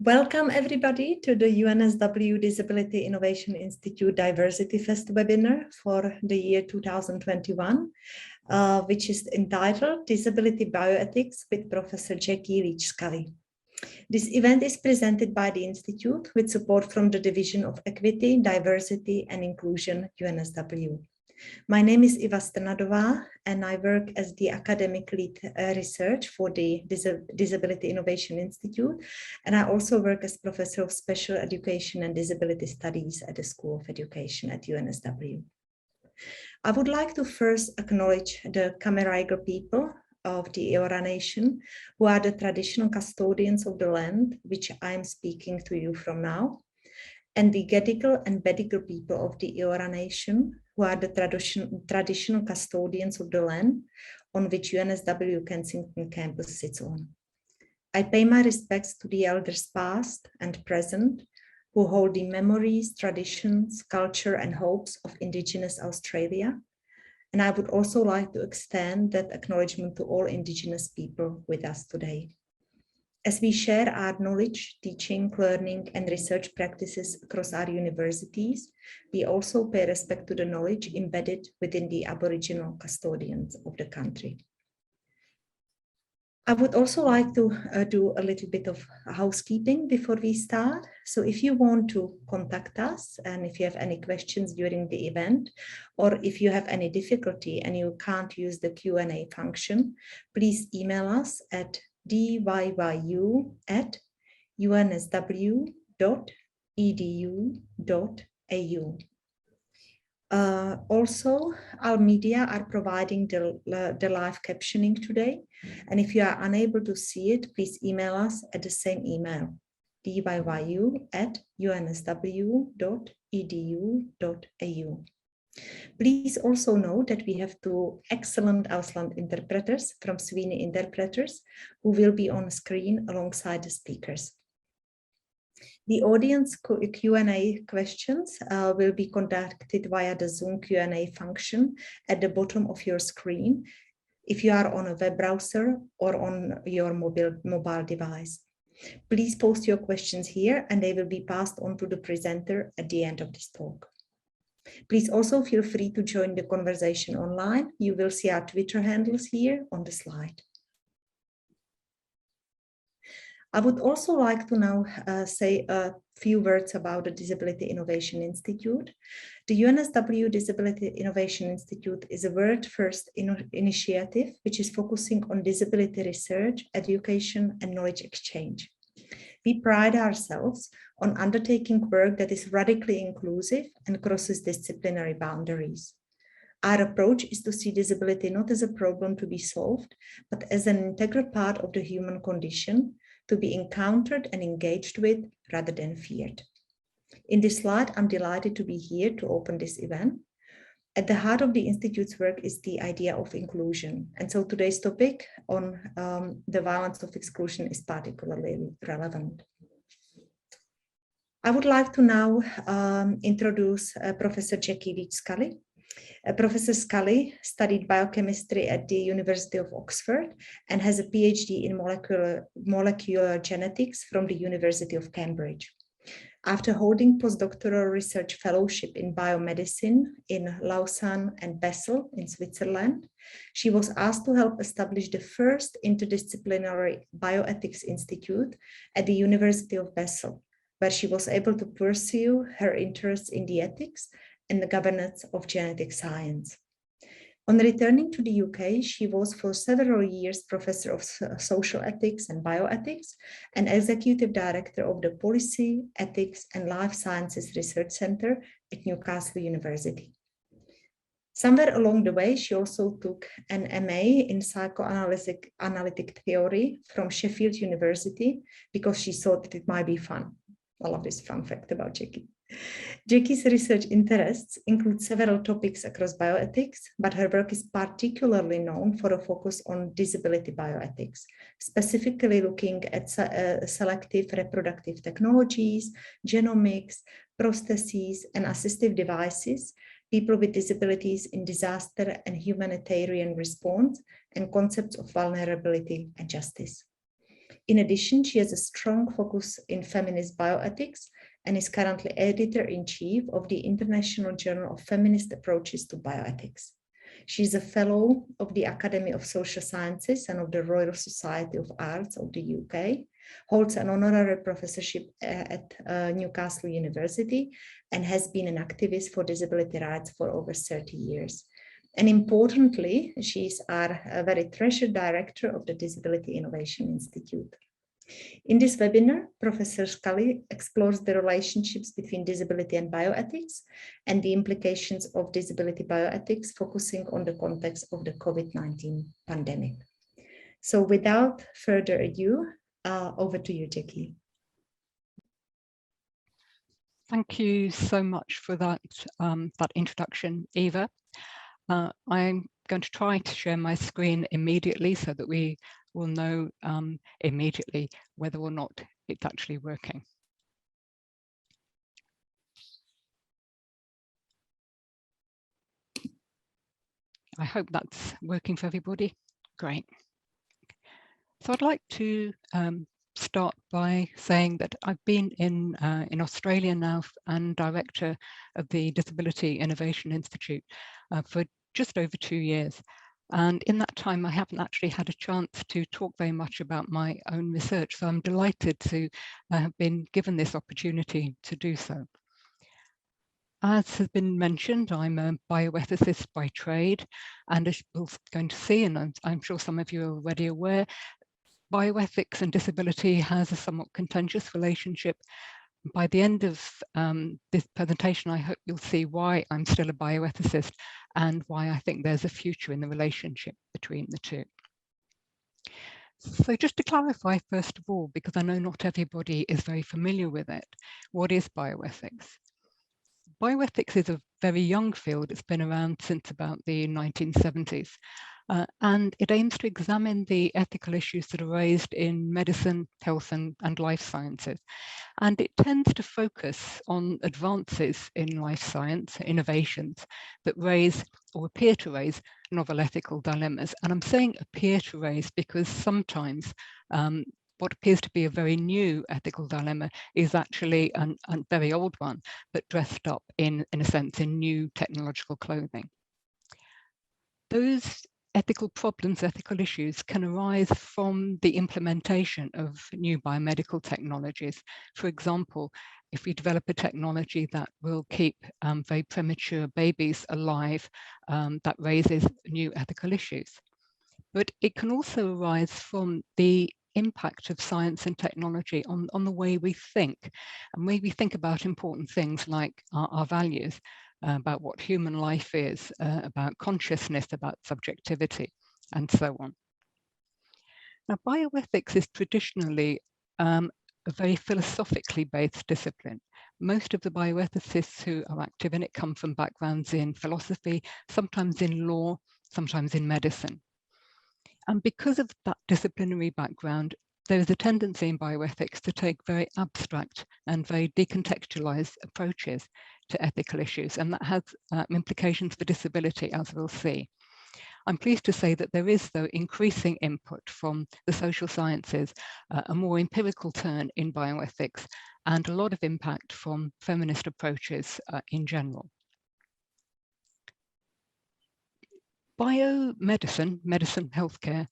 Welcome everybody to the UNSW Disability Innovation Institute Diversity Fest webinar for the year 2021, which is entitled Disability Bioethics with Professor Jackie Leach Scully. This event is presented by the Institute with support from the Division of Equity, Diversity and Inclusion, UNSW. My name is Iva Strnadová, and I work as the academic lead research for the Disability Innovation Institute, and I also work as professor of special education and disability studies at the School of Education at UNSW. I would like to first acknowledge the Camaragal people of the Eora Nation, who are the traditional custodians of the land, which I am speaking to you from now, and the Gadigal and Bedigal people of the Eora Nation, who are the traditional custodians of the land on which UNSW Kensington campus sits on. I pay my respects to the elders past and present, who hold the memories, traditions, culture and hopes of Indigenous Australia. And I would also like to extend that acknowledgement to all Indigenous people with us today. As we share our knowledge, teaching, learning, and research practices across our universities, we also pay respect to the knowledge embedded within the Aboriginal custodians of the country. I would also like to do a little bit of housekeeping before we start. So if you want to contact us, and if you have any questions during the event, or if you have any difficulty and you can't use the Q&A function, please email us at dyyU@unsw.edu.au. Also, our media are providing the live captioning today. And if you are unable to see it, please email us at the same email, dyyU@unsw.edu.au. Please also note that we have two excellent Ausland interpreters from Sweeney Interpreters who will be on screen alongside the speakers. The audience Q&A questions will be conducted via the Zoom Q&A function at the bottom of your screen if you are on a web browser or on your mobile device. Please post your questions here and they will be passed on to the presenter at the end of this talk. Please also feel free to join the conversation online. You will see our Twitter handles here on the slide. I would also like to now say a few words about the Disability Innovation Institute. The UNSW Disability Innovation Institute is a world-first initiative which is focusing on disability research, education, and knowledge exchange. We pride ourselves on undertaking work that is radically inclusive and crosses disciplinary boundaries. Our approach is to see disability not as a problem to be solved, but as an integral part of the human condition to be encountered and engaged with rather than feared. In this slide, I'm delighted to be here to open this event. At the heart of the Institute's work is the idea of inclusion. And so today's topic on the violence of exclusion is particularly relevant. I would like to now introduce Professor Jackie Leach Scully. Professor Scully studied biochemistry at the University of Oxford and has a PhD in molecular genetics from the University of Cambridge. After holding postdoctoral research fellowship in biomedicine in Lausanne and Basel in Switzerland, she was asked to help establish the first interdisciplinary bioethics institute at the University of Basel, where she was able to pursue her interests in the ethics and the governance of genetic science. On returning to the UK, she was for several years professor of social ethics and bioethics and executive director of the Policy, Ethics and Life Sciences Research Centre at Newcastle University. Somewhere along the way, she also took an MA in psychoanalytic theory from Sheffield University because she thought that it might be fun. I love this fun fact about Jackie. Jackie's research interests include several topics across bioethics, but her work is particularly known for a focus on disability bioethics, specifically looking at selective reproductive technologies, genomics, prostheses, and assistive devices, people with disabilities in disaster and humanitarian response, and concepts of vulnerability and justice. In addition, she has a strong focus in feminist bioethics and is currently editor-in-chief of the International Journal of Feminist Approaches to Bioethics. She is a fellow of the Academy of Social Sciences and of the Royal Society of Arts of the UK, holds an honorary professorship at Newcastle University, and has been an activist for disability rights for over 30 years. And importantly, she is our very treasured director of the Disability Innovation Institute. In this webinar, Professor Scully explores the relationships between disability and bioethics and the implications of disability bioethics, focusing on the context of the COVID-19 pandemic. So without further ado, over to you, Jackie. Thank you so much for that, that introduction, Eva. I'm going to try to share my screen immediately so that we will know immediately whether or not it's actually working. I hope that's working for everybody. Great. So I'd like to start by saying that I've been in Australia now and director of the Disability Innovation Institute for just over 2 years. And in that time, I haven't actually had a chance to talk very much about my own research. So I'm delighted to have been given this opportunity to do so. As has been mentioned, I'm a bioethicist by trade, and as we're going to see, and I'm sure some of you are already aware, bioethics and disability has a somewhat contentious relationship. By the end of this presentation, I hope you'll see why I'm still a bioethicist and why I think there's a future in the relationship between the two. So just to clarify, first of all, because I know not everybody is very familiar with it, what is bioethics? Bioethics is a very young field. It's been around since about the 1970s. And it aims to examine the ethical issues that are raised in medicine, health, and life sciences. And it tends to focus on advances in life science, innovations that raise or appear to raise novel ethical dilemmas. And I'm saying appear to raise because sometimes what appears to be a very new ethical dilemma is actually a very old one, but dressed up in a sense in new technological clothing. Those ethical problems, ethical issues can arise from the implementation of new biomedical technologies. For example, if we develop a technology that will keep very premature babies alive, that raises new ethical issues. But it can also arise from the impact of science and technology on the way we think, and way we think about important things like our values, about what human life is, about consciousness, about subjectivity, and so on. Now, bioethics is traditionally a very philosophically based discipline. Most of the bioethicists who are active in it come from backgrounds in philosophy, sometimes in law, sometimes in medicine. And because of that disciplinary background, there is a tendency in bioethics to take very abstract and very decontextualized approaches to ethical issues, and that has implications for disability, as we'll see. I'm pleased to say that there is, though, increasing input from the social sciences, a more empirical turn in bioethics, and a lot of impact from feminist approaches in general. Biomedicine, medicine, healthcare,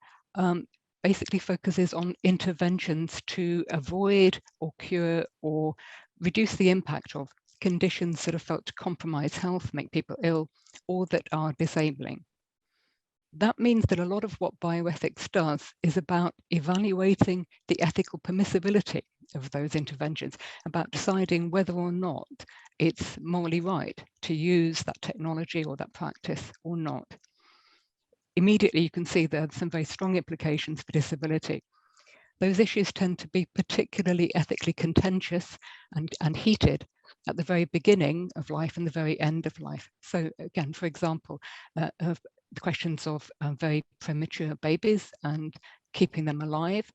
basically focuses on interventions to avoid or cure or reduce the impact of conditions that are felt to compromise health, make people ill, or that are disabling. That means that a lot of what bioethics does is about evaluating the ethical permissibility of those interventions, about deciding whether or not it's morally right to use that technology or that practice or not. Immediately, you can see there are some very strong implications for disability. Those issues tend to be particularly ethically contentious and heated at the very beginning of life and the very end of life. So again, for example, the questions of very premature babies and keeping them alive,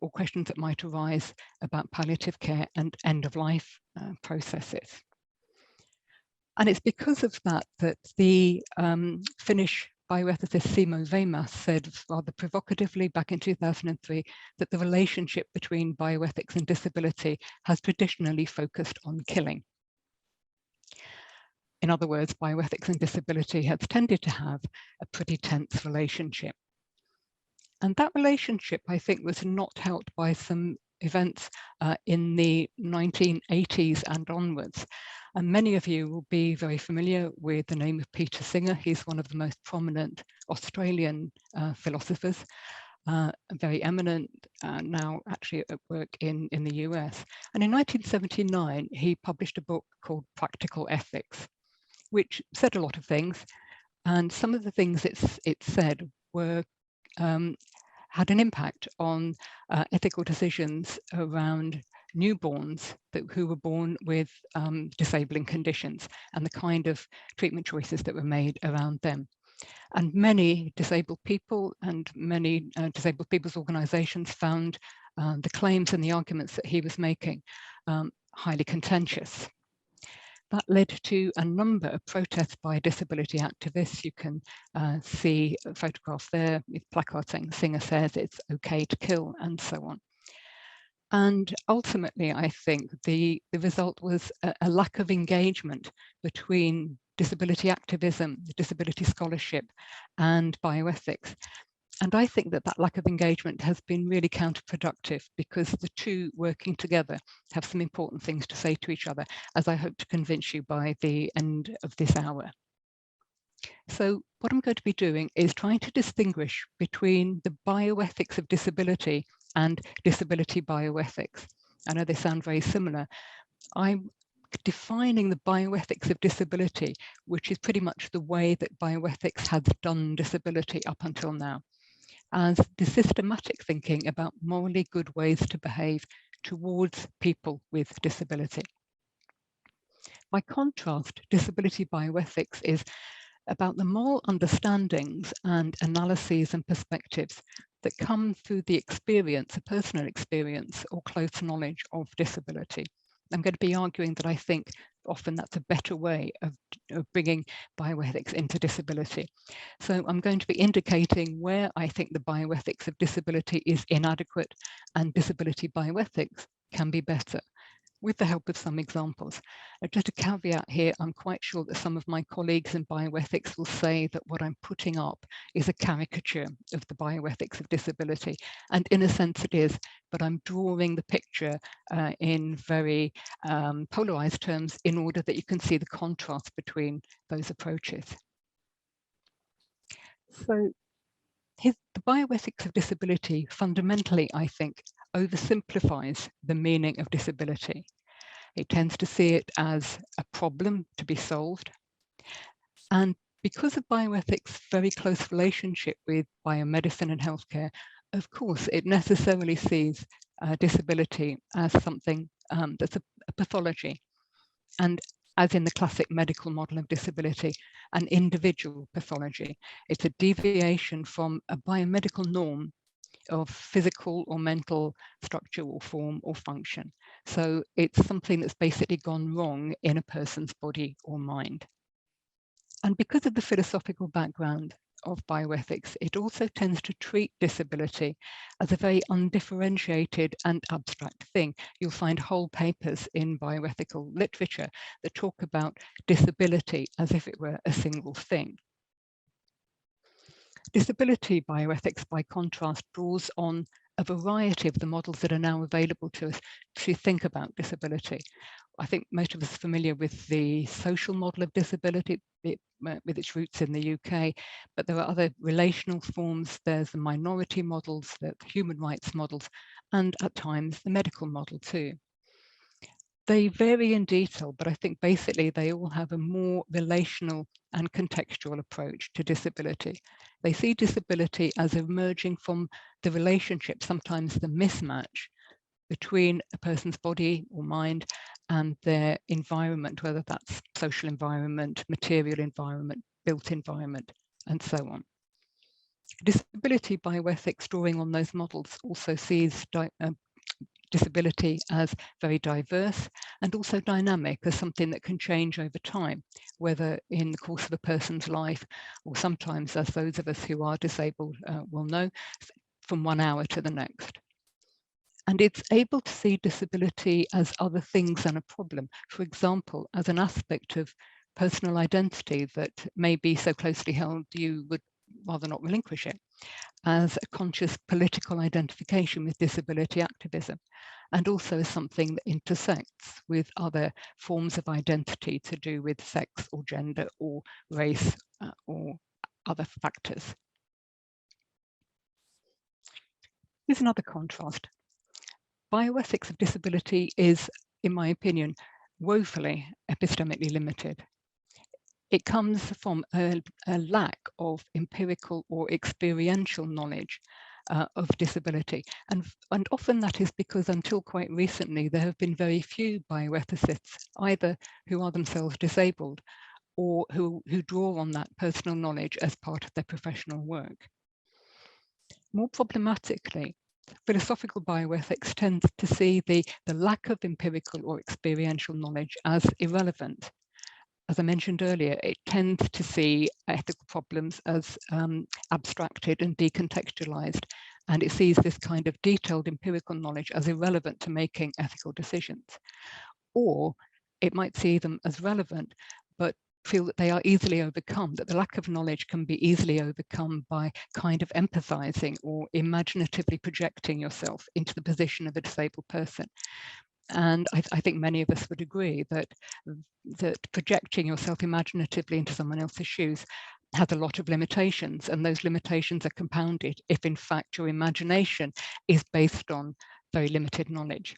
or questions that might arise about palliative care and end-of-life processes. And it's because of that that the Finnish bioethicist Simo Wemas said rather provocatively back in 2003 that the relationship between bioethics and disability has traditionally focused on killing. In other words, bioethics and disability has tended to have a pretty tense relationship. And that relationship, I think, was not helped by some events in the 1980s and onwards. And many of you will be very familiar with the name of Peter Singer. He's one of the most prominent Australian philosophers, very eminent, now actually at work in the US. And in 1979, he published a book called Practical Ethics, which said a lot of things. And some of the things it said were had an impact on ethical decisions around newborns who were born with disabling conditions and the kind of treatment choices that were made around them. And many disabled people and many disabled people's organizations found the claims and the arguments that he was making highly contentious. That led to a number of protests by disability activists. You can see a photograph there with placards saying Singer says it's okay to kill, and so on. And ultimately, I think the result was a lack of engagement between disability activism, disability scholarship, and bioethics. And I think that that lack of engagement has been really counterproductive, because the two working together have some important things to say to each other, as I hope to convince you by the end of this hour. So what I'm going to be doing is trying to distinguish between the bioethics of disability and disability bioethics. I know they sound very similar. I'm defining the bioethics of disability, which is pretty much the way that bioethics has done disability up until now, as the systematic thinking about morally good ways to behave towards people with disability. By contrast, disability bioethics is about the moral understandings and analyses and perspectives that come through the experience, a personal experience or close knowledge of disability. I'm going to be arguing that I think often that's a better way of bringing bioethics into disability. So I'm going to be indicating where I think the bioethics of disability is inadequate and disability bioethics can be better, with the help of some examples. Just a caveat here, I'm quite sure that some of my colleagues in bioethics will say that what I'm putting up is a caricature of the bioethics of disability. And in a sense it is, but I'm drawing the picture in very polarized terms in order that you can see the contrast between those approaches. So the bioethics of disability fundamentally, I think, oversimplifies the meaning of disability. It tends to see it as a problem to be solved. And because of bioethics' very close relationship with biomedicine and healthcare, of course, it necessarily sees disability as something that's a pathology. And as in the classic medical model of disability, an individual pathology. It's a deviation from a biomedical norm of physical or mental structure or form or function. So it's something that's basically gone wrong in a person's body or mind. And because of the philosophical background of bioethics, it also tends to treat disability as a very undifferentiated and abstract thing. You'll find whole papers in bioethical literature that talk about disability as if it were a single thing. Disability bioethics, by contrast, draws on a variety of the models that are now available to us to think about disability. I think most of us are familiar with the social model of disability, with its roots in the UK, but there are other relational forms. There's the minority models, the human rights models, and at times the medical model too. They vary in detail, but I think basically they all have a more relational and contextual approach to disability. They see disability as emerging from the relationship, sometimes the mismatch, between a person's body or mind and their environment, whether that's social environment, material environment, built environment, and so on. Disability bioethics, drawing on those models, also sees disability as very diverse and also dynamic, as something that can change over time, whether in the course of a person's life or sometimes, as those of us who are disabled will know, from 1 hour to the next. And it's able to see disability as other things than a problem, for example, as an aspect of personal identity that may be so closely held you would rather not relinquish it, as a conscious political identification with disability activism, and also as something that intersects with other forms of identity to do with sex or gender or race or other factors. Here's another contrast. Bioethics of disability is, in my opinion, woefully epistemically limited. It comes from a lack of empirical or experiential knowledge of disability. And often that is because until quite recently, there have been very few bioethicists, either who are themselves disabled or who draw on that personal knowledge as part of their professional work. More problematically, philosophical bioethics tends to see the lack of empirical or experiential knowledge as irrelevant. As I mentioned earlier, it tends to see ethical problems as abstracted and decontextualized, and it sees this kind of detailed empirical knowledge as irrelevant to making ethical decisions. Or it might see them as relevant, but feel that they are easily overcome, that the lack of knowledge can be easily overcome by kind of empathizing or imaginatively projecting yourself into the position of a disabled person. And I think many of us would agree that projecting yourself imaginatively into someone else's shoes has a lot of limitations, and those limitations are compounded if in fact your imagination is based on very limited knowledge.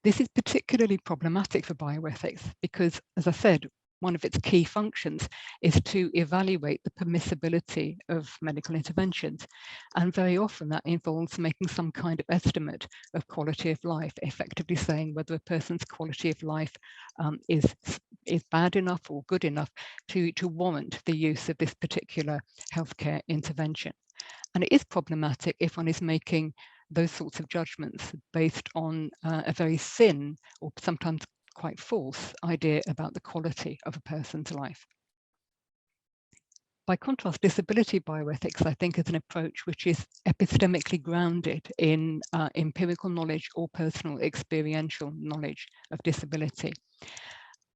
This is particularly problematic for bioethics because, as I said, one of its key functions is to evaluate the permissibility of medical interventions. And very often that involves making some kind of estimate of quality of life, effectively saying whether a person's quality of life is bad enough or good enough to warrant the use of this particular healthcare intervention. And it is problematic if one is making those sorts of judgments based on a very thin or sometimes quite false idea about the quality of a person's life. By contrast, disability bioethics, I think, is an approach which is epistemically grounded in empirical knowledge or personal experiential knowledge of disability.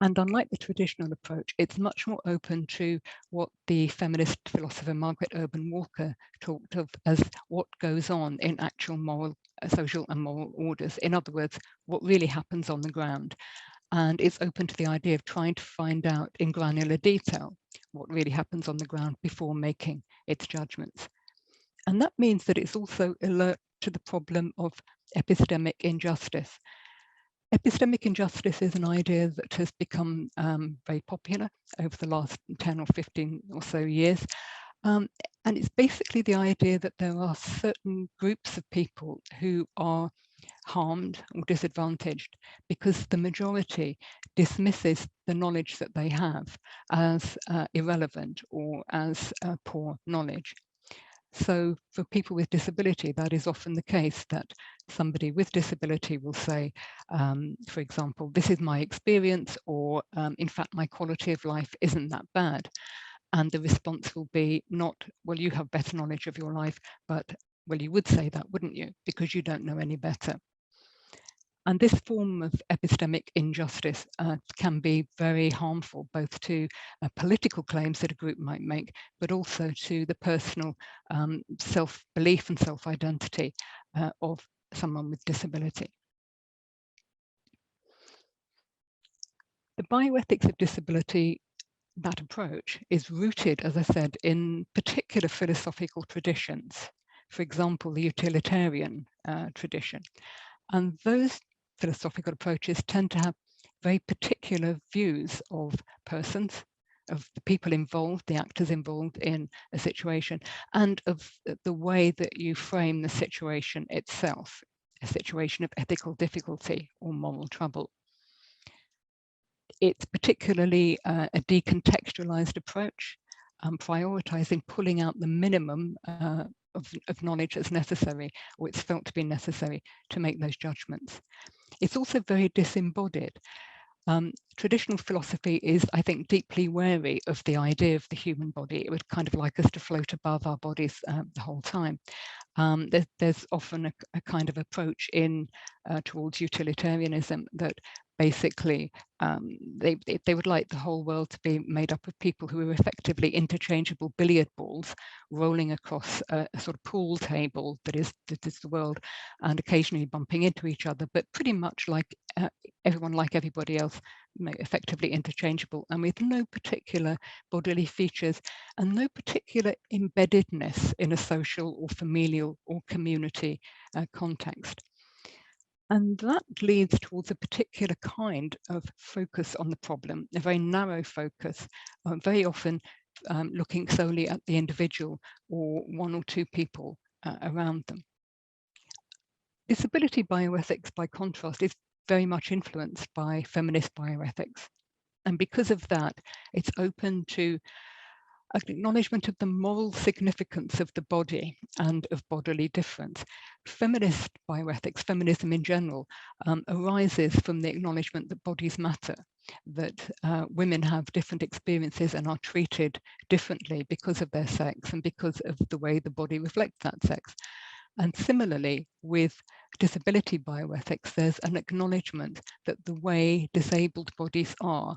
And unlike the traditional approach, it's much more open to what the feminist philosopher Margaret Urban Walker talked of as what goes on in actual moral, social and moral orders. In other words, what really happens on the ground. And it's open to the idea of trying to find out in granular detail what really happens on the ground before making its judgments. And that means that it's also alert to the problem of epistemic injustice. Epistemic injustice is an idea that has become very popular over the last 10 or 15 or so years. And it's basically the idea that there are certain groups of people who are harmed or disadvantaged because the majority dismisses the knowledge that they have as irrelevant or as poor knowledge. So for people with disability, that is often the case, that somebody with disability will say, for example, this is my experience, or in fact, my quality of life isn't that bad. And the response will be not, well, you have better knowledge of your life, but, well, you would say that, wouldn't you? Because you don't know any better. And this form of epistemic injustice can be very harmful, both to political claims that a group might make, but also to the personal self-belief and self-identity of someone with disability. The bioethics of disability, that approach, is rooted, as I said, in particular philosophical traditions. For example, the utilitarian tradition. And those philosophical approaches tend to have very particular views of persons, of the people involved, the actors involved in a situation, and of the way that you frame the situation itself, a situation of ethical difficulty or moral trouble. It's particularly a decontextualized approach, prioritizing pulling out the minimum of knowledge that's necessary, or it's felt to be necessary to make those judgments. It's also very disembodied. Traditional philosophy is, I think, deeply wary of the idea of the human body. It would kind of like us to float above our bodies the whole time. There's often a kind of approach towards utilitarianism that basically they would like the whole world to be made up of people who are effectively interchangeable billiard balls rolling across a sort of pool table that is the world, and occasionally bumping into each other, but pretty much like everybody else, effectively interchangeable and with no particular bodily features and no particular embeddedness in a social or familial or community context. And that leads towards a particular kind of focus on the problem, a very narrow focus, very often looking solely at the individual or one or two people around them. Disability bioethics, by contrast, is very much influenced by feminist bioethics. And because of that, it's open to acknowledgement of the moral significance of the body and of bodily difference. Feminist bioethics, feminism in general, arises from the acknowledgement that bodies matter, that women have different experiences and are treated differently because of their sex and because of the way the body reflects that sex. And similarly, with disability bioethics, there's an acknowledgement that the way disabled bodies are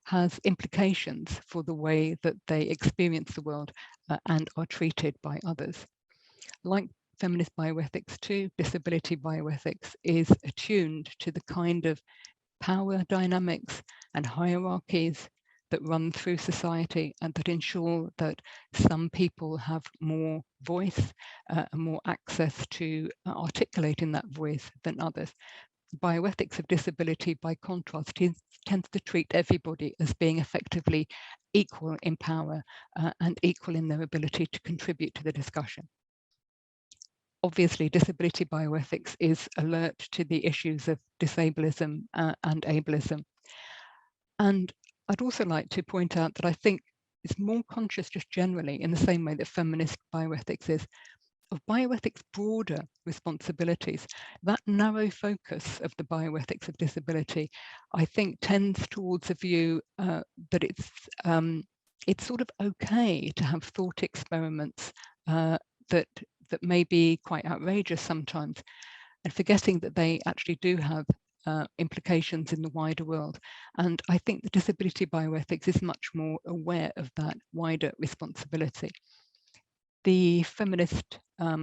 has implications for the way that they experience the world and are treated by others. Like feminist bioethics too, disability bioethics is attuned to the kind of power dynamics and hierarchies that run through society and that ensure that some people have more voice and more access to articulating that voice than others. Bioethics of disability, by contrast, tends to treat everybody as being effectively equal in power and equal in their ability to contribute to the discussion. Obviously, disability bioethics is alert to the issues of disableism and ableism. And I'd also like to point out that I think it's more conscious just generally, in the same way that feminist bioethics is, of bioethics' broader responsibilities. That narrow focus of the bioethics of disability, I think, tends towards a view that it's sort of okay to have thought experiments that may be quite outrageous sometimes, and forgetting that they actually do have implications in the wider world. And I think the disability bioethics is much more aware of that wider responsibility. The feminist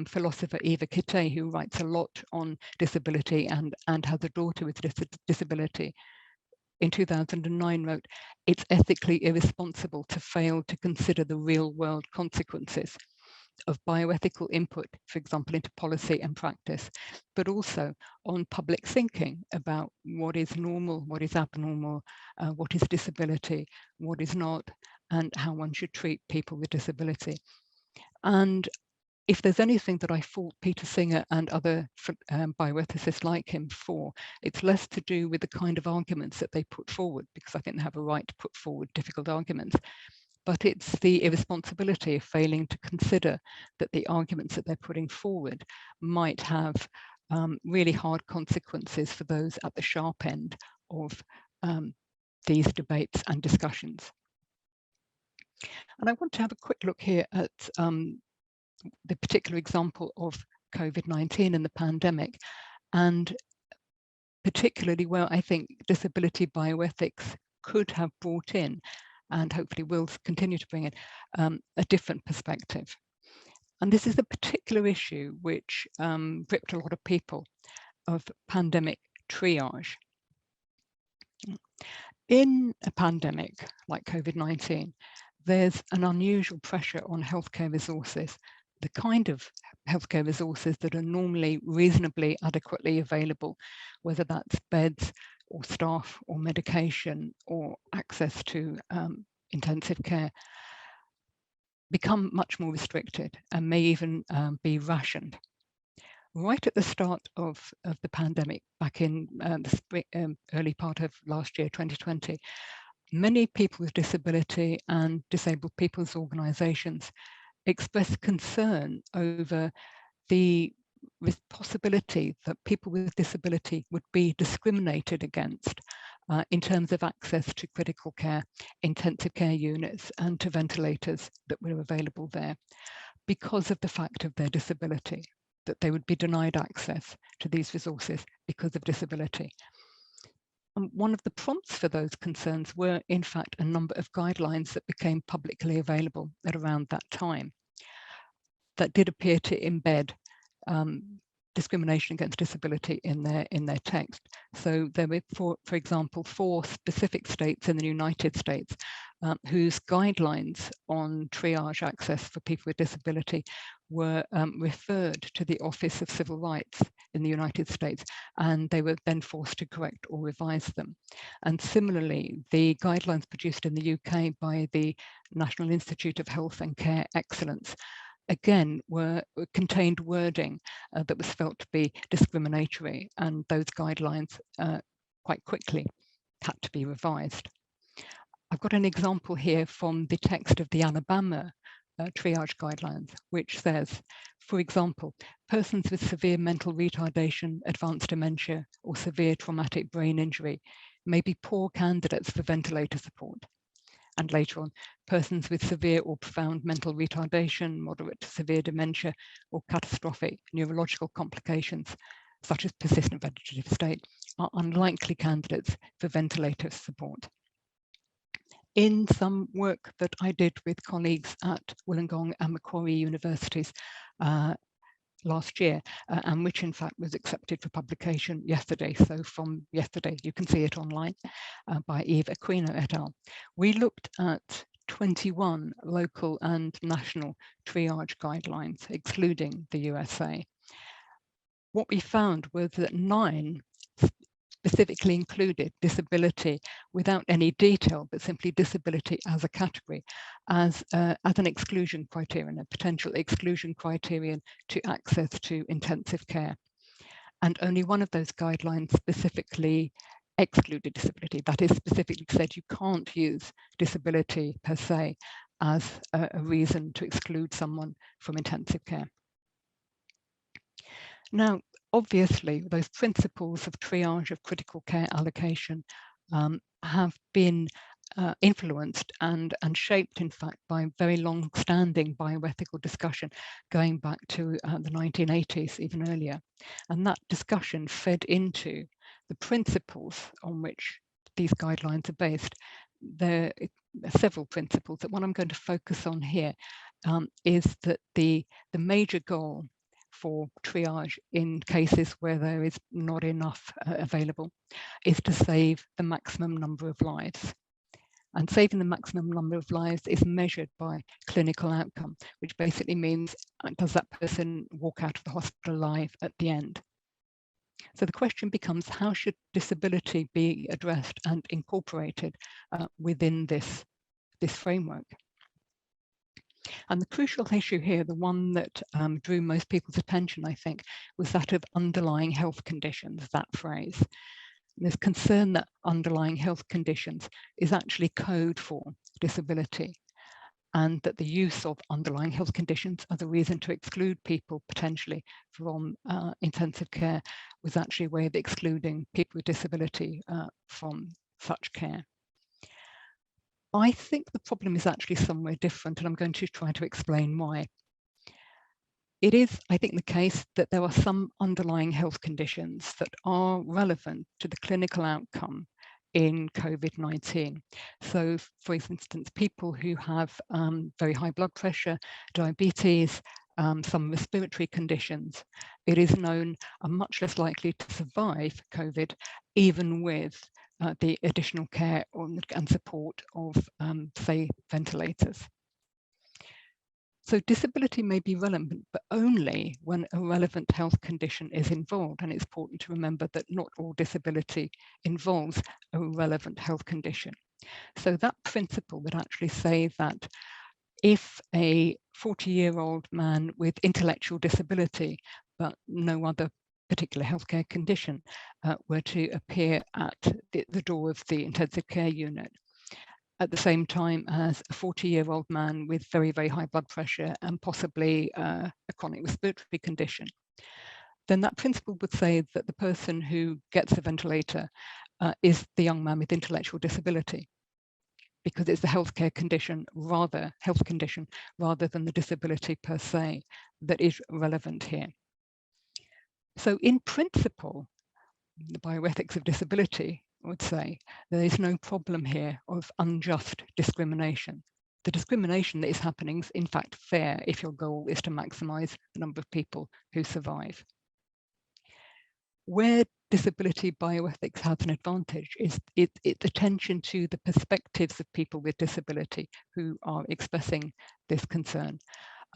philosopher Eva Kittay, who writes a lot on disability and has a daughter with disability, in 2009 wrote, "It's ethically irresponsible to fail to consider the real world consequences of bioethical input, for example, into policy and practice, but also on public thinking about what is normal, what is abnormal, what is disability, what is not, and how one should treat people with disability." And if there's anything that I fault Peter Singer and other bioethicists like him for, it's less to do with the kind of arguments that they put forward, because I think they have a right to put forward difficult arguments, but it's the irresponsibility of failing to consider that the arguments that they're putting forward might have really hard consequences for those at the sharp end of these debates and discussions. And I want to have a quick look here at the particular example of COVID-19 and the pandemic, and particularly where I think disability bioethics could have brought in, and hopefully will continue to bring in, a different perspective. And this is a particular issue which gripped a lot of people, of pandemic triage. In a pandemic like COVID-19, there's an unusual pressure on healthcare resources, the kind of healthcare resources that are normally reasonably adequately available, whether that's beds or staff or medication or access to intensive care, become much more restricted and may even be rationed. Right at the start of the pandemic, back in the early part of last year, 2020, many people with disability and disabled people's organisations expressed concern over the possibility that people with disability would be discriminated against in terms of access to critical care, intensive care units, and to ventilators that were available there because of the fact of their disability, that they would be denied access to these resources because of disability. And one of the prompts for those concerns were, in fact, a number of guidelines that became publicly available at around that time that did appear to embed discrimination against disability in their text. So there were, for example, 4 specific states in the United States whose guidelines on triage access for people with disability were referred to the Office of Civil Rights in the United States, and they were then forced to correct or revise them. And similarly, the guidelines produced in the UK by the National Institute of Health and Care Excellence again contained wording that was felt to be discriminatory, and those guidelines quite quickly had to be revised. I've got an example here from the text of the Alabama triage guidelines, which says, for example, persons with severe mental retardation, advanced dementia, or severe traumatic brain injury may be poor candidates for ventilator support. And later on, persons with severe or profound mental retardation, moderate to severe dementia, or catastrophic neurological complications, such as persistent vegetative state, are unlikely candidates for ventilator support. In some work that I did with colleagues at Wollongong and Macquarie universities last year, and which in fact was accepted for publication yesterday. So from yesterday, you can see it online by Eve Aquino et al. We looked at 21 local and national triage guidelines, excluding the USA. What we found was that 9 specifically included disability without any detail, but simply disability as a category, as an exclusion criterion, a potential exclusion criterion to access to intensive care. And only one of those guidelines specifically excluded disability. That is, specifically said you can't use disability per se as a reason to exclude someone from intensive care. Now, obviously, those principles of triage of critical care allocation have been influenced and shaped, in fact, by very long-standing bioethical discussion going back to the 1980s, even earlier. And that discussion fed into the principles on which these guidelines are based. There are several principles. That what I'm going to focus on here is that the major goal for triage in cases where there is not enough available is to save the maximum number of lives. And saving the maximum number of lives is measured by clinical outcome, which basically means, does that person walk out of the hospital alive at the end? So the question becomes, how should disability be addressed and incorporated within this framework? And the crucial issue here, the one that drew most people's attention, I think, was that of underlying health conditions, that phrase. There's concern that underlying health conditions is actually code for disability, and that the use of underlying health conditions as a reason to exclude people potentially from intensive care was actually a way of excluding people with disability from such care. I think the problem is actually somewhere different, and I'm going to try to explain why. It is, I think, the case that there are some underlying health conditions that are relevant to the clinical outcome in COVID-19. So, for instance, people who have very high blood pressure, diabetes, some respiratory conditions, it is known are much less likely to survive COVID, even with the additional care and support of, say, ventilators. So disability may be relevant, but only when a relevant health condition is involved. And it's important to remember that not all disability involves a relevant health condition. So that principle would actually say that if a 40-year-old man with intellectual disability, but no other particular healthcare condition, were to appear at the door of the intensive care unit, at the same time as a 40-year-old man with very, very high blood pressure and possibly a chronic respiratory condition, then that principle would say that the person who gets a ventilator is the young man with intellectual disability, because it's the health condition rather than the disability per se that is relevant here. So in principle, the bioethics of disability would say there is no problem here of unjust discrimination. The discrimination that is happening is in fact fair if your goal is to maximize the number of people who survive. Where disability bioethics has an advantage is its attention to the perspectives of people with disability who are expressing this concern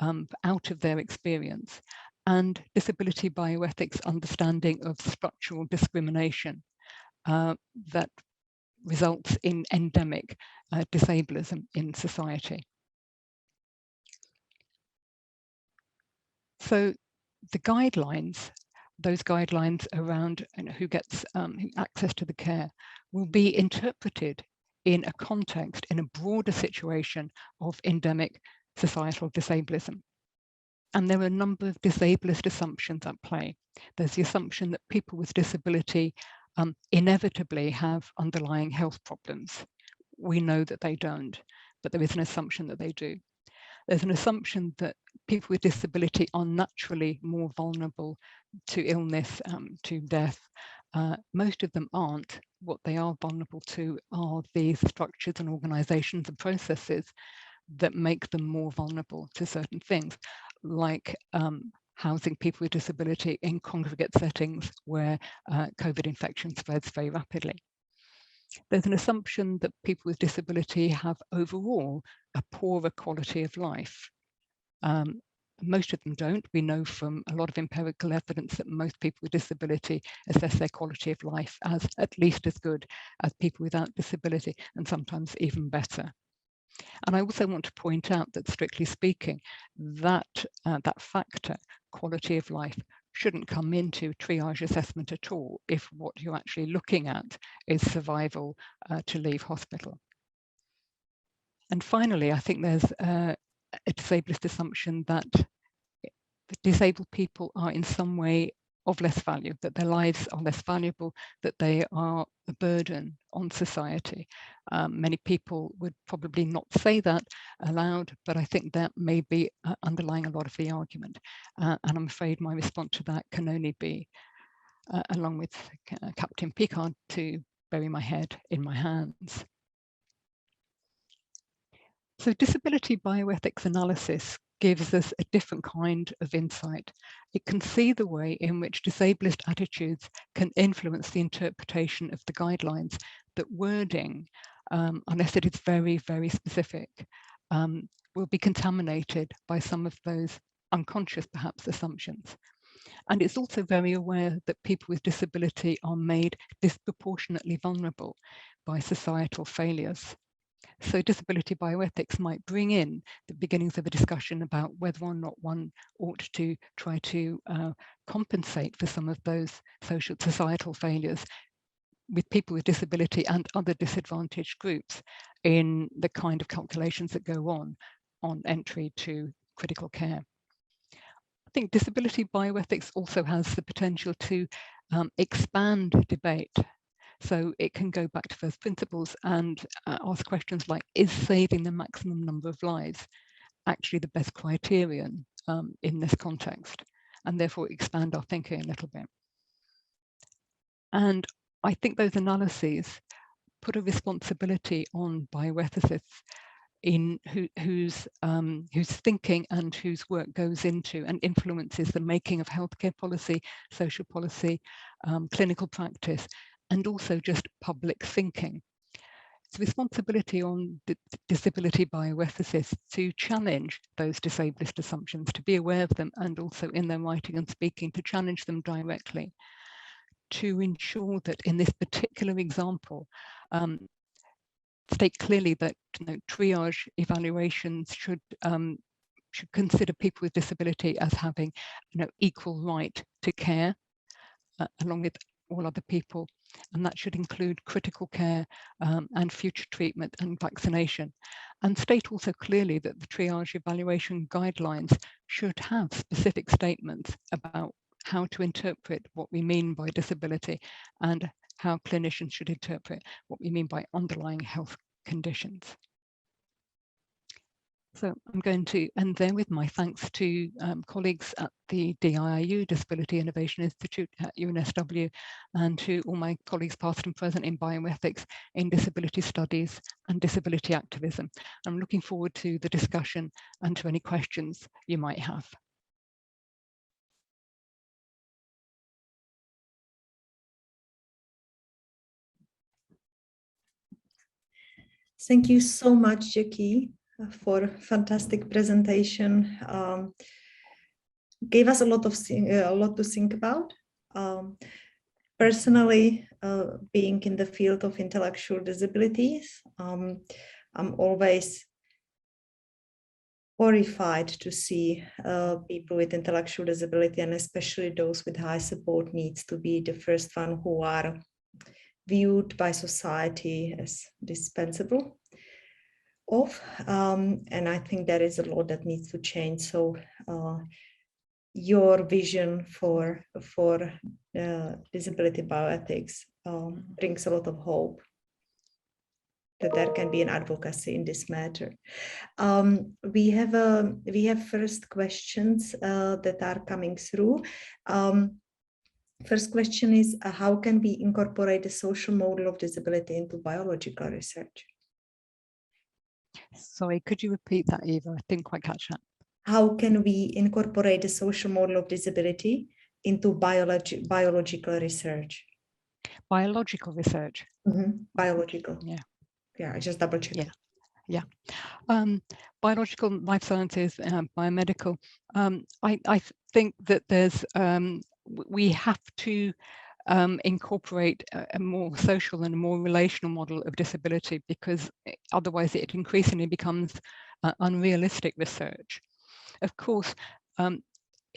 out of their experience, and disability bioethics understanding of structural discrimination that results in endemic disablism in society. So the guidelines, those guidelines around who gets access to the care, will be interpreted in a context, in a broader situation of endemic societal disablism. And there are a number of disablest assumptions at play. There's the assumption that people with disability inevitably have underlying health problems. We know that they don't, but there is an assumption that they do. There's an assumption that people with disability are naturally more vulnerable to illness, to death. Most of them aren't. What they are vulnerable to are these structures and organizations and processes that make them more vulnerable to certain things, like housing people with disability in congregate settings where COVID infection spreads very rapidly. There's an assumption that people with disability have overall a poorer quality of life. Most of them don't. We know from a lot of empirical evidence that most people with disability assess their quality of life as at least as good as people without disability, and sometimes even better. And I also want to point out that, strictly speaking, that factor, quality of life, shouldn't come into triage assessment at all if what you're actually looking at is survival to leave hospital. And finally, I think there's a disabled assumption that disabled people are in some way of less value, that their lives are less valuable, that they are a burden on society. Many people would probably not say that aloud, but I think that may be underlying a lot of the argument. And I'm afraid my response to that can only be, along with Captain Picard, to bury my head in my hands. So disability bioethics analysis gives us a different kind of insight. It can see the way in which disabled attitudes can influence the interpretation of the guidelines, that wording, unless it is very, very specific, will be contaminated by some of those unconscious, perhaps, assumptions. And it's also very aware that people with disability are made disproportionately vulnerable by societal failures. So disability bioethics might bring in the beginnings of a discussion about whether or not one ought to try to compensate for some of those societal failures with people with disability and other disadvantaged groups in the kind of calculations that go on entry to critical care. I think disability bioethics also has the potential to expand debate. So it can go back to first principles and ask questions like, is saving the maximum number of lives actually the best criterion in this context? And therefore expand our thinking a little bit. And I think those analyses put a responsibility on bioethicists in whose thinking and whose work goes into and influences the making of healthcare policy, social policy, clinical practice, and also just public thinking. It's a responsibility on disability bioethicists to challenge those disabled assumptions, to be aware of them, and also in their writing and speaking to challenge them directly, to ensure that in this particular example, state clearly that triage evaluations should consider people with disability as having equal right to care, along with all other people, and that should include critical care and future treatment and vaccination. And state also clearly that the triage evaluation guidelines should have specific statements about how to interpret what we mean by disability and how clinicians should interpret what we mean by underlying health conditions. So I'm going to end there with my thanks to colleagues at the DIIU, Disability Innovation Institute at UNSW, and to all my colleagues past and present in bioethics, in disability studies and disability activism. I'm looking forward to the discussion and to any questions you might have. Thank you so much, Jackie, for a fantastic presentation. Gave us a lot to think about. Personally, being in the field of intellectual disabilities, I'm always horrified to see people with intellectual disability, and especially those with high support needs, to be the first one who are viewed by society as dispensable of. And I think there is a lot that needs to change. So your vision for disability bioethics brings a lot of hope that there can be an advocacy in this matter. We have first questions that are coming through. First question is, how can we incorporate the social model of disability into biological research? Sorry, could you repeat that, Eva? I didn't quite catch that. How can we incorporate the social model of disability into biological research? Biological research? Mm-hmm. Biological. Yeah, I just double checked. Yeah. Biological, life sciences, biomedical. I think that there's we have to incorporate a more social and a more relational model of disability, because otherwise it increasingly becomes unrealistic research. Of course, in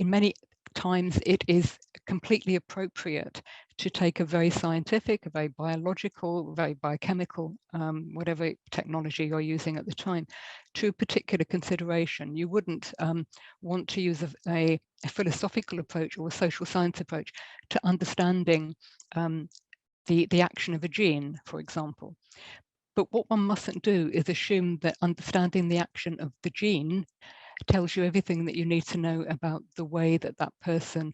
many times it is completely appropriate to take a very scientific, a very biological, very biochemical, whatever technology you're using at the time, to a particular consideration. You wouldn't want to use a philosophical approach or a social science approach to understanding the action of a gene, for example. But what one mustn't do is assume that understanding the action of the gene tells you everything that you need to know about the way that that person,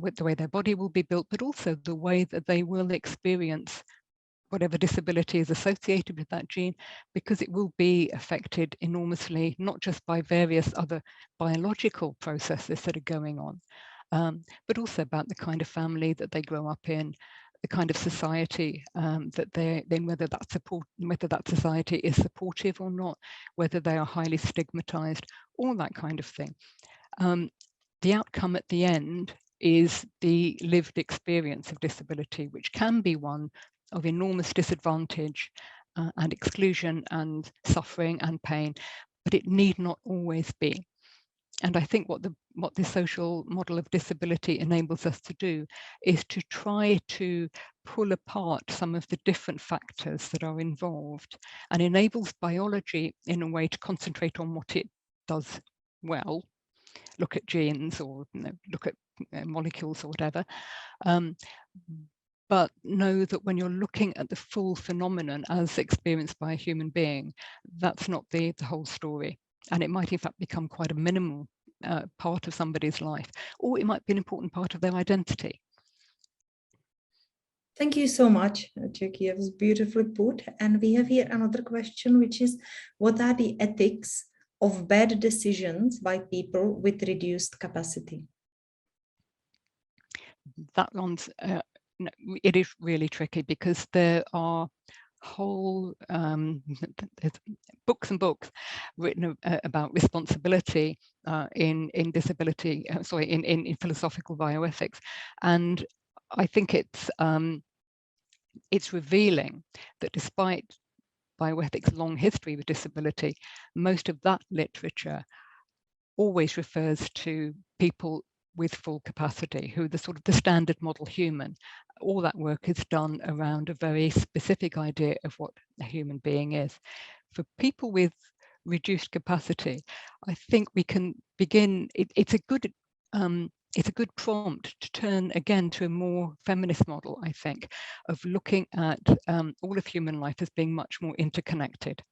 with the way their body will be built, but also the way that they will experience whatever disability is associated with that gene, because it will be affected enormously, not just by various other biological processes that are going on, but also about the kind of family that they grow up in, the kind of society that they're in, whether that society is supportive or not, whether they are highly stigmatized, all that kind of thing. The outcome at the end is the lived experience of disability, which can be one of enormous disadvantage and exclusion and suffering and pain, but it need not always be. And I think what the social model of disability enables us to do is to try to pull apart some of the different factors that are involved, and enables biology in a way to concentrate on what it does well, look at genes, or look at molecules or whatever, but know that when you're looking at the full phenomenon as experienced by a human being, that's not the whole story. And it might in fact become quite a minimal part of somebody's life, or it might be an important part of their identity. Thank you so much, Jackie. It was beautifully put. And we have here another question, which is, what are the ethics of bad decisions by people with reduced capacity? That one's, it is really tricky, because there are whole books and books written about responsibility in disability, in philosophical bioethics, and I think it's revealing that despite bioethics' long history with disability, most of that literature always refers to people with full capacity, who are the sort of the standard model human. All that work is done around a very specific idea of what a human being is. For people with reduced capacity, I think we can begin, it's a good prompt to turn again to a more feminist model, I think, of looking at all of human life as being much more interconnected.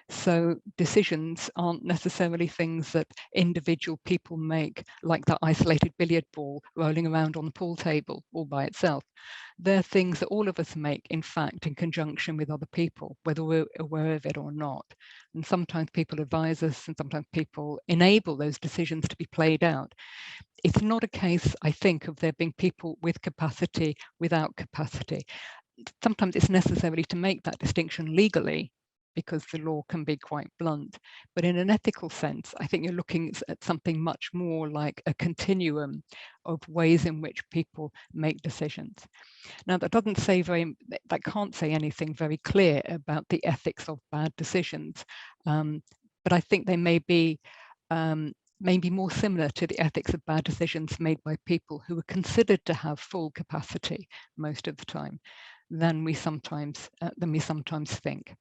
So decisions aren't necessarily things that individual people make, like that isolated billiard ball rolling around on the pool table all by itself. They're things that all of us make, in fact, in conjunction with other people, whether we're aware of it or not. And sometimes people advise us, and sometimes people enable those decisions to be played out. It's not a case, I think, of there being people with capacity without capacity. Sometimes it's necessary to make that distinction legally, because the law can be quite blunt. But in an ethical sense, I think you're looking at something much more like a continuum of ways in which people make decisions. Now, that can't say anything very clear about the ethics of bad decisions, but I think they may be more similar to the ethics of bad decisions made by people who are considered to have full capacity most of the time than we sometimes think.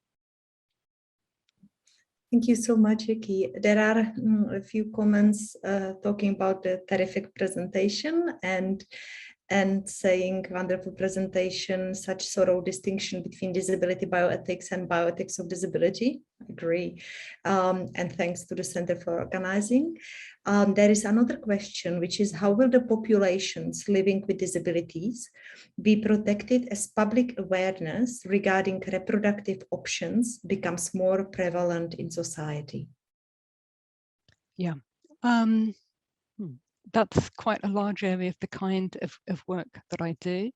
Thank you so much, Yuki. There are a few comments talking about the terrific presentation and saying wonderful presentation, such thorough distinction between disability bioethics and bioethics of disability. I agree. And thanks to the Center for Organizing. There is another question, which is how will the populations living with disabilities be protected as public awareness regarding reproductive options becomes more prevalent in society? Yeah. That's quite a large area of the kind of work that I do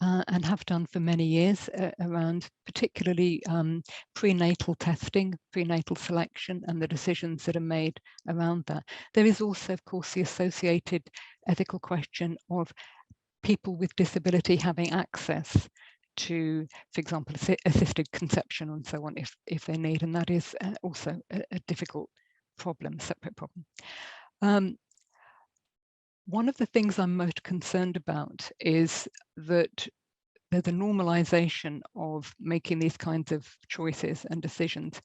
and have done for many years around particularly prenatal testing, prenatal selection, and the decisions that are made around that. There is also, of course, the associated ethical question of people with disability having access to, for example, assisted conception and so on if they need, and that is also a difficult problem, separate problem. One of the things I'm most concerned about is that there's a normalization of making these kinds of choices and decisions,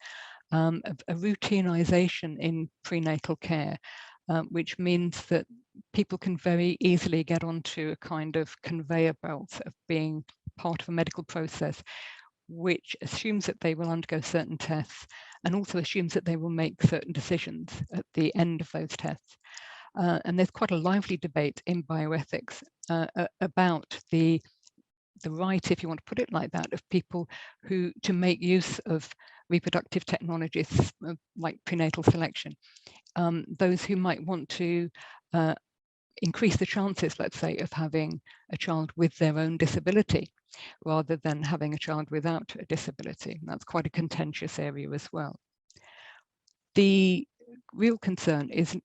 a routinization in prenatal care, which means that people can very easily get onto a kind of conveyor belt of being part of a medical process, which assumes that they will undergo certain tests and also assumes that they will make certain decisions at the end of those tests. And there's quite a lively debate in bioethics about the right, if you want to put it like that, of people who to make use of reproductive technologies like prenatal selection. Those who might want to increase the chances, let's say, of having a child with their own disability rather than having a child without a disability. That's quite a contentious area as well. The real concern is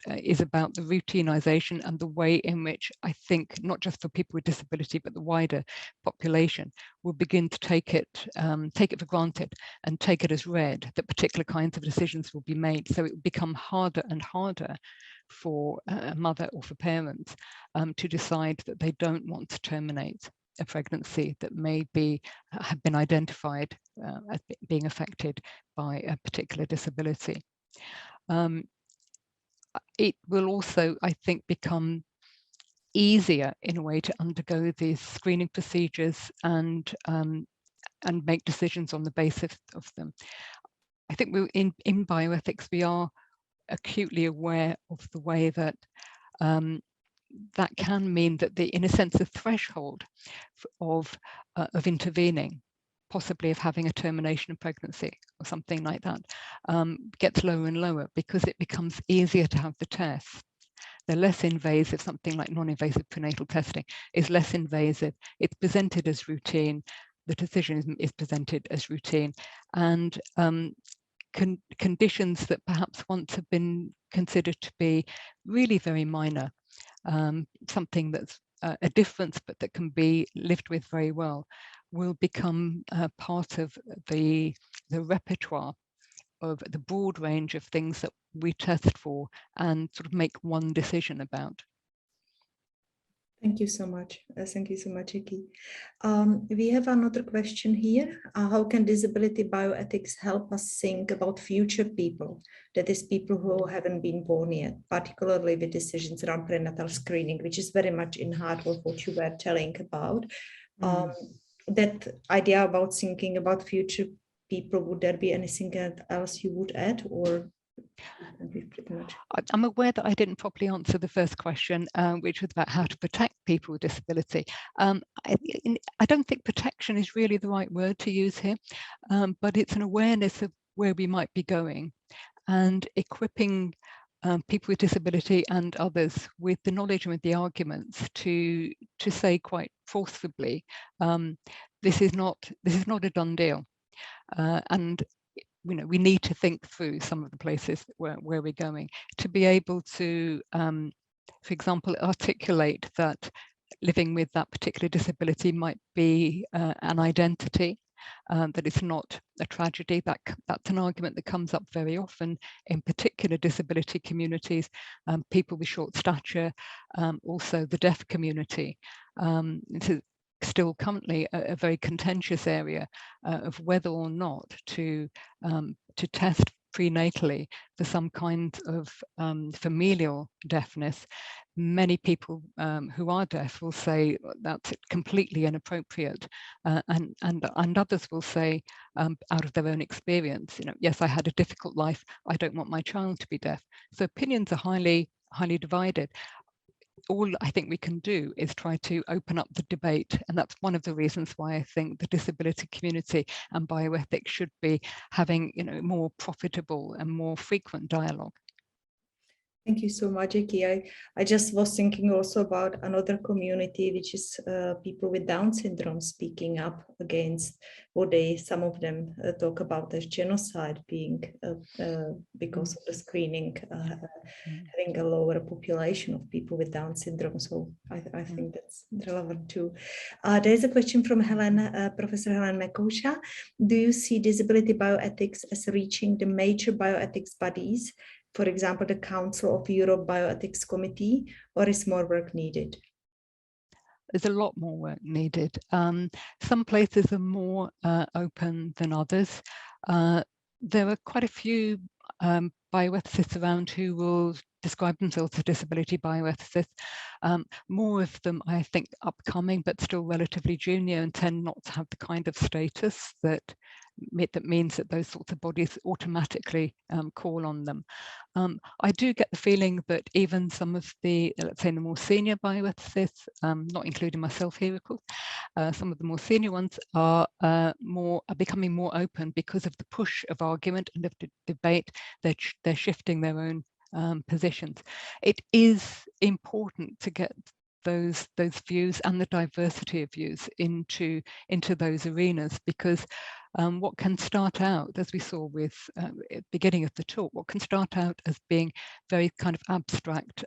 about the routinization and the way in which I think not just for people with disability but the wider population will begin to take it for granted and take it as read that particular kinds of decisions will be made. So it will become harder and harder for a mother or for parents to decide that they don't want to terminate a pregnancy that may have been identified as being affected by a particular disability. It will also, I think, become easier in a way to undergo these screening procedures and make decisions on the basis of them. I think in bioethics, we are acutely aware of the way that that can mean that in a sense, the threshold of intervening, possibly of having a termination of pregnancy or something like that, gets lower and lower because it becomes easier to have the tests. They're less invasive. Something like non-invasive prenatal testing is less invasive. It's presented as routine. The decision is presented as routine. And conditions that perhaps once have been considered to be really very minor, something that's a difference but that can be lived with very well, will become part of the repertoire of the broad range of things that we test for and sort of make one decision about. Thank you so much. Thank you so much, Iki. We have another question here. How can disability bioethics help us think about future people, that is, people who haven't been born yet, particularly with decisions around prenatal screening, which is very much in heart of what you were telling about. That idea about thinking about future people, would there be anything else you would add, or pretty much? I'm aware that I didn't properly answer the first question, which was about how to protect people with disability. I don't think protection is really the right word to use here, but it's an awareness of where we might be going and equipping people with disability and others with the knowledge and with the arguments to say quite forcibly, this is not a done deal, and we need to think through some of the places where we're going to be able to, for example, articulate that living with that particular disability might be an identity, that it's not a tragedy. That's an argument that comes up very often in particular disability communities, people with short stature, also the deaf community. It's still currently a very contentious area of whether or not to test prenatally for some kind of familial deafness. Many people who are deaf will say that's completely inappropriate, and others will say, out of their own experience, yes, I had a difficult life, I don't want my child to be deaf. So opinions are highly divided. All I think we can do is try to open up the debate, and that's one of the reasons why I think the disability community and bioethics should be having more profitable and more frequent dialogue. Thank you so much, Iki. I just was thinking also about another community, which is people with Down syndrome speaking up against what some of them talk about as genocide, being because of the screening, having a lower population of people with Down syndrome. So I think that's relevant too. There's a question from Professor Helen Mekosha. Do you see disability bioethics as reaching the major bioethics bodies, for example, the Council of Europe Bioethics Committee, or is more work needed? There's a lot more work needed. Some places are more open than others. There are quite a few bioethicists around who will describe themselves as disability bioethicists. More of them, I think, upcoming, but still relatively junior, and tend not to have the kind of status that means that those sorts of bodies automatically call on them. I do get the feeling that even some of the, let's say, the more senior bioethicists, not including myself here, of course, some of the more senior ones are becoming more open because of the push of argument and of the debate. They're shifting their own positions. It is important to get those views and the diversity of views into those arenas, because what can start out, as we saw with at the beginning of the talk, what can start out as being very kind of abstract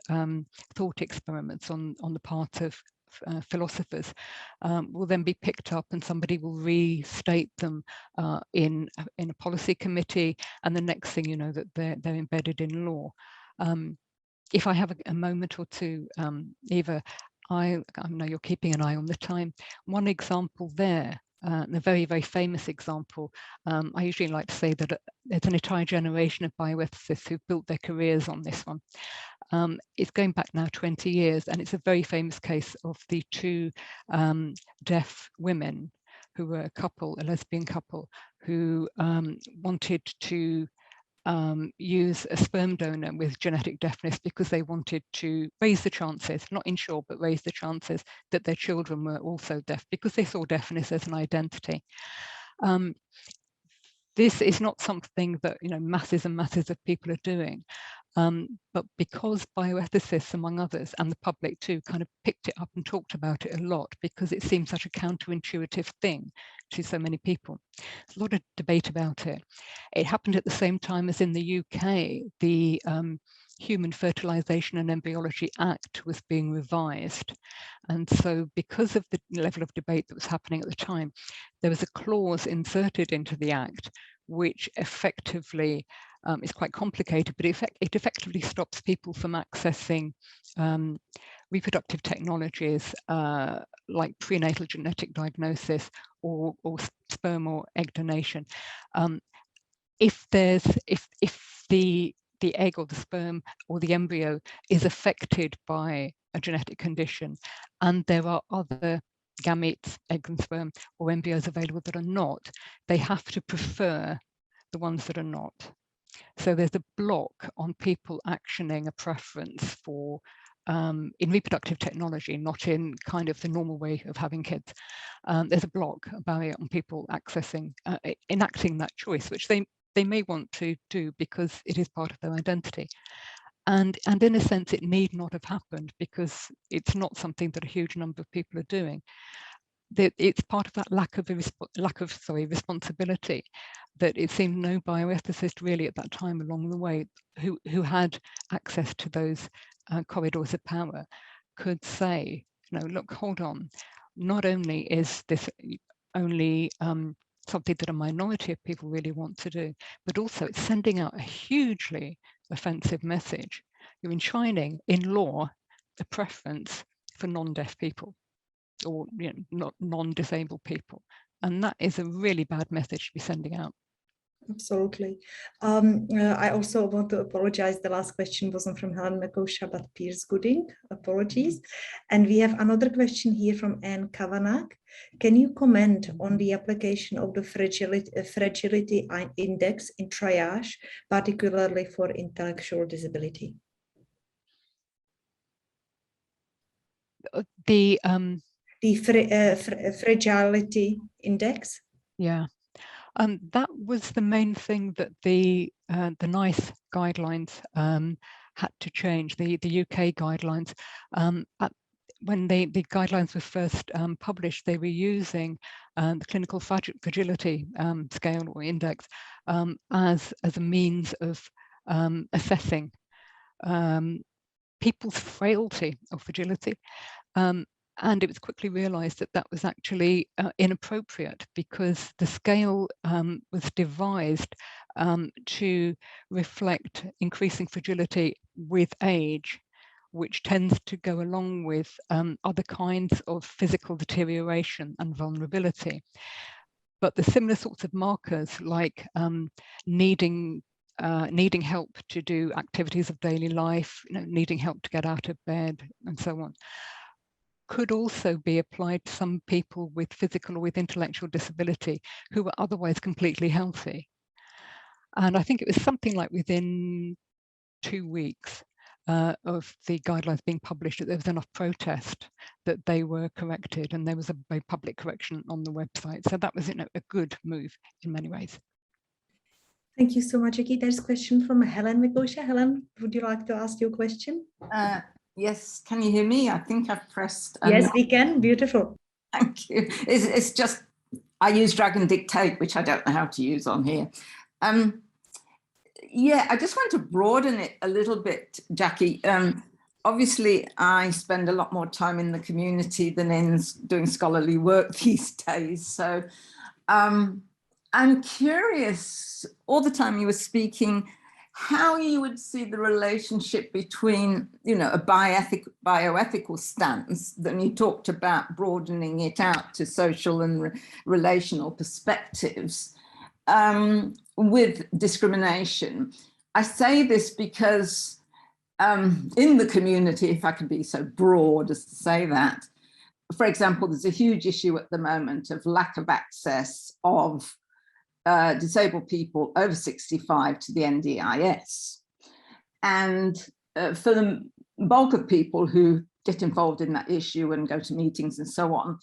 thought experiments on the part of philosophers will then be picked up, and somebody will restate them in a policy committee, and the next thing you know that they're embedded in law. If I have a moment or two, Eva, I know you're keeping an eye on the time. One example there, a very, very famous example, I usually like to say that there's an entire generation of bioethicists who've built their careers on this one. It's going back now 20 years, and it's a very famous case of the two deaf women who were a lesbian couple, who wanted to use a sperm donor with genetic deafness because they wanted to raise the chances, not ensure, but raise the chances that their children were also deaf, because they saw deafness as an identity. This is not something that masses and masses of people are doing, but because bioethicists, among others, and the public too, kind of picked it up and talked about it a lot because it seems such a counterintuitive thing to so many people. There's a lot of debate about it. It happened at the same time as in the UK, the Human Fertilization and Embryology Act was being revised. And so because of the level of debate that was happening at the time, there was a clause inserted into the Act which effectively is quite complicated, but it effectively stops people from accessing reproductive technologies like prenatal genetic diagnosis or sperm or egg donation. If the egg or the sperm or the embryo is affected by a genetic condition, and there are other gametes, eggs and sperm, or embryos available that are not, they have to prefer the ones that are not. So there's a block on people actioning a preference for in reproductive technology, not in kind of the normal way of having kids. There's a block, a barrier on people accessing, enacting that choice, which they may want to do because it is part of their identity. And in a sense, it need not have happened because it's not something that a huge number of people are doing. It's part of that lack of responsibility that it seemed no bioethicist really at that time along the way who had access to those corridors of power could say, no, look, hold on, not only is this only something that a minority of people really want to do, but also it's sending out a hugely offensive message. You're enshrining in law a preference for non-deaf people or not non-disabled people, and that is a really bad message to be sending out. Absolutely. I also want to apologize. The last question wasn't from Helen Makosha, but Piers Gooding. Apologies. And we have another question here from Anne Kavanagh. Can you comment on the application of the fragility index in triage, particularly for intellectual disability? The fragility index? Yeah. That was the main thing that the NICE guidelines had to change, the UK guidelines. When the guidelines were first published, they were using the clinical fragility scale or index as a means of assessing people's frailty or fragility. And it was quickly realized that that was actually inappropriate because the scale was devised to reflect increasing fragility with age, which tends to go along with other kinds of physical deterioration and vulnerability. But the similar sorts of markers like needing help to do activities of daily life, needing help to get out of bed and so on, could also be applied to some people with physical or with intellectual disability who were otherwise completely healthy. And I think it was something like within 2 weeks of the guidelines being published that there was enough protest that they were corrected, and there was a public correction on the website. So that was a good move in many ways. Thank you so much, Jackie. There's a question from Helen Makosha. Helen, would you like to ask your question? Yes, can you hear me? I think I've pressed. Yes, we can. Beautiful. Thank you. It's just, I use Dragon Dictate, which I don't know how to use on here. Yeah, I just want to broaden it a little bit, Jackie. Obviously, I spend a lot more time in the community than in doing scholarly work these days. So I'm curious, all the time you were speaking, how you would see the relationship between, a bioethical stance, then you talked about broadening it out to social and relational perspectives, with discrimination. I say this because in the community, if I can be so broad as to say that, for example, there's a huge issue at the moment of lack of access of disabled people over 65 to the NDIS. And for the bulk of people who get involved in that issue and go to meetings and so on,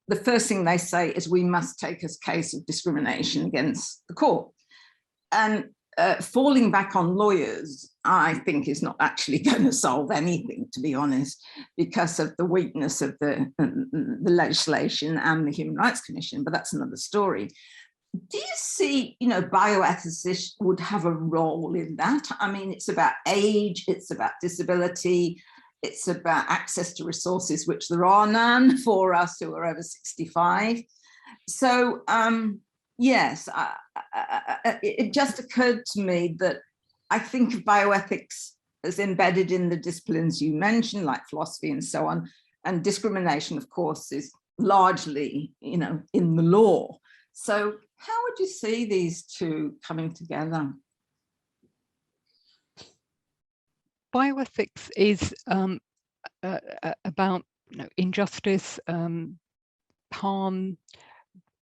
the first thing they say is we must take a case of discrimination against the court. And falling back on lawyers, I think, is not actually going to solve anything, to be honest, because of the weakness of the legislation and the Human Rights Commission, but that's another story. Do you see, bioethicists would have a role in that? I mean, it's about age, it's about disability, it's about access to resources, which there are none for us who are over 65. So, yes, it just occurred to me that I think of bioethics as embedded in the disciplines you mentioned, like philosophy and so on. And discrimination, of course, is largely, you know, in the law. So how would you see these two coming together? Bioethics is about, you know, injustice, harm,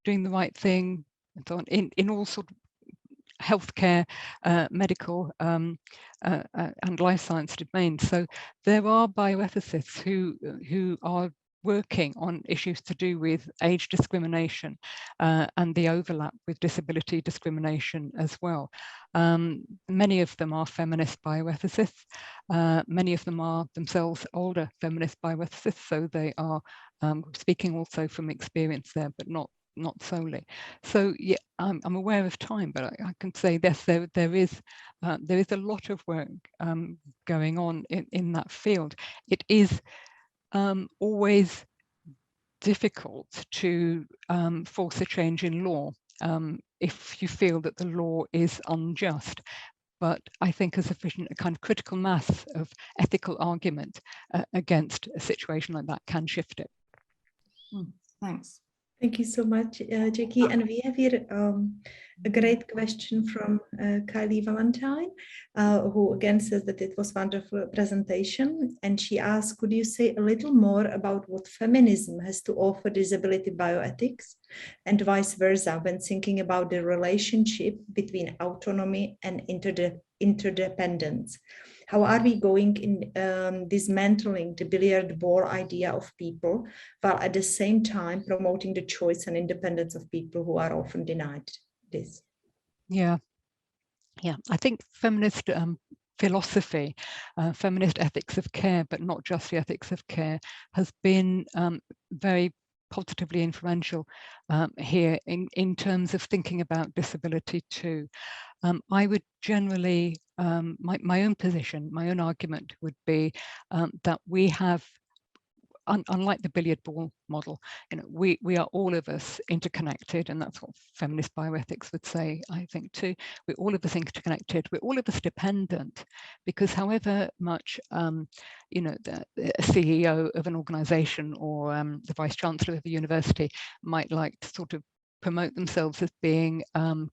doing the right thing, and so on, in all sort of healthcare, medical, and life science domains. So there are bioethicists who are working on issues to do with age discrimination and the overlap with disability discrimination as well. Many of them are feminist bioethicists. Many of them are themselves older feminist bioethicists, so they are speaking also from experience there, but not solely. So yeah, I'm aware of time, but I can say this: there is a lot of work going on in that field. It is always difficult to force a change in law if you feel that the law is unjust. But I think a sufficient kind of critical mass of ethical argument against a situation like that can shift it. Thanks. Thank you so much, Jackie. And we have here a great question from Kylie Valentine, who again says that it was a wonderful presentation. And she asked, could you say a little more about what feminism has to offer disability bioethics and vice versa when thinking about the relationship between autonomy and interdependence? How are we going in dismantling the billiard ball idea of people, while at the same time promoting the choice and independence of people who are often denied this? Yeah, I think feminist philosophy, feminist ethics of care, but not just the ethics of care, has been very positively influential here in terms of thinking about disability too. I would generally, my own position, my own argument would be that we have, unlike the billiard ball model, you know, we are all of us interconnected, and that's what feminist bioethics would say, I think too. We're all of us interconnected, we're all of us dependent, because however much, you know, the CEO of an organization or the vice chancellor of a university might like to sort of promote themselves as being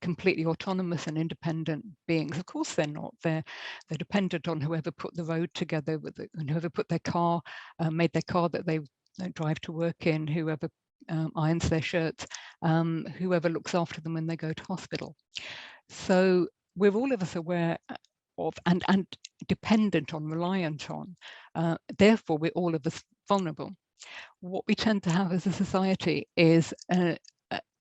completely autonomous and independent beings. Of course they're not. They're dependent on whoever put the road together, and whoever put their car, made their car that they drive to work in, whoever irons their shirts, whoever looks after them when they go to hospital. So we're all of us aware of and dependent on, reliant on. Therefore, we're all of us vulnerable. What we tend to have as a society is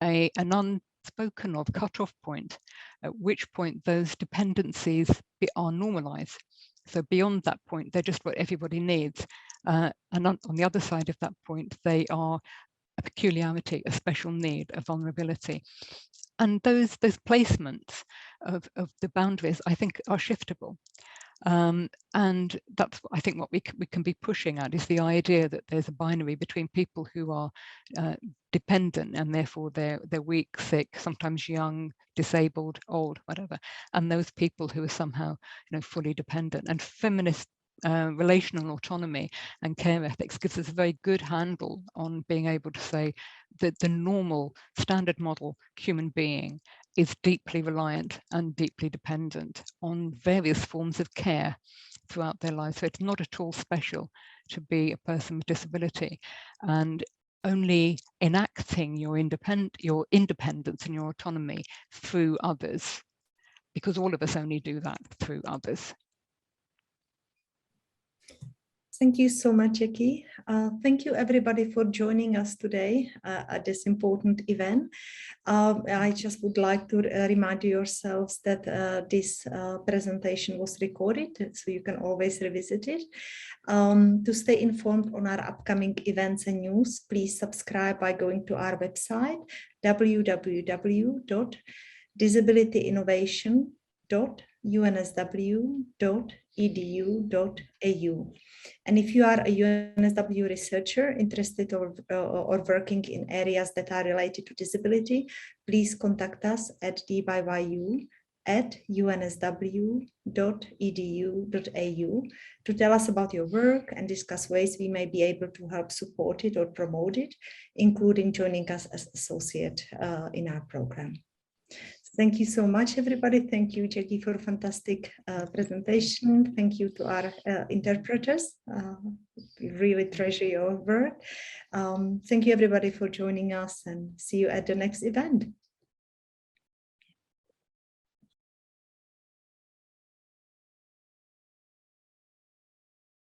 an unspoken of cutoff point, at which point those dependencies are normalized. So beyond that point, they're just what everybody needs. And on the other side of that point, they are a peculiarity, a special need, a vulnerability. And those placements of the boundaries, I think, are shiftable. And that's, I think, what we can be pushing at, is the idea that there's a binary between people who are dependent, and therefore they're weak, sick, sometimes young, disabled, old, whatever, and those people who are somehow, you know, fully dependent. And feminist relational autonomy and care ethics gives us a very good handle on being able to say that the normal standard model human being is deeply reliant and deeply dependent on various forms of care throughout their lives. So it's not at all special to be a person with disability, and only enacting your independence and your autonomy through others, because all of us only do that through others. Thank you so much, Jackie. Thank you, everybody, for joining us today at this important event. I just would like to remind yourselves that this presentation was recorded, so you can always revisit it. To stay informed on our upcoming events and news, please subscribe by going to our website, www.disabilityinnovation.unsw.edu.au. And if you are a UNSW researcher interested or working in areas that are related to disability, please contact us at dbyu@unsw.edu. at unsw.edu.au to tell us about your work and discuss ways we may be able to help support it or promote it, including joining us as associate in our program. Thank you so much, everybody. Thank you, Jackie, for a fantastic presentation. Thank you to our interpreters. We really treasure your work. Thank you, everybody, for joining us, and see you at the next event.